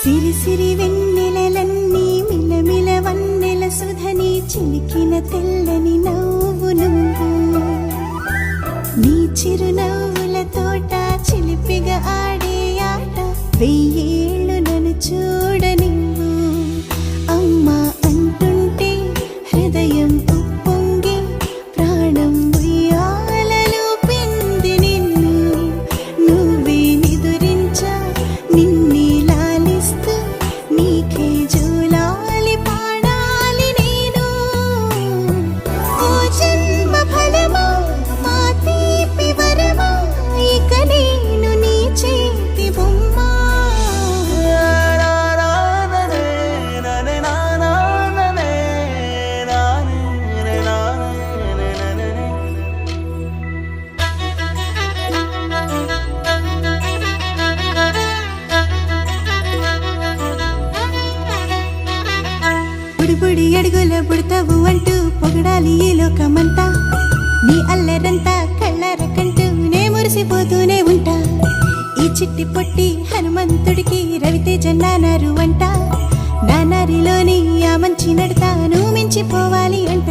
సిరి సిరి వెన్నెలలన్నీ మిలమిల వన్నెల సుధని చిలికిన తెల్లని నవ్వు నువ్వు నీ చిరునవ్వుల తోట చిలిపిగా ఆడే ఆట వెయ్యేళ్ళు నన్ను చూడనివ్వు అమ్మా అంటుంటే హృదయం ఉప్పొంగి ప్రాణం ఉయ్యాలలో పింది నిన్ను నువ్వే నిదురించా నిన్నే లాలిస్తూ నీకే జూలాలి పాడాలి నేను ఓ జన్మ ఫలమా మా తీపి వరమా ఇక నేను నీ చేతి బొమ్మ బుడి బుడి అడుగుల బుడతావు అంటూ పొగడాలి ఈ లోకమంతా నీ అల్లరంతా కళ్ళారకంటూ నే మురిసిపోతూనే ఉంటా ఈ చిట్టి పొట్టి హనుమంతుడికి రవితేజ నానారు అంట నానారిలోని ఆ మంచి నడతా నువ్వు మించిపోవాలి అంట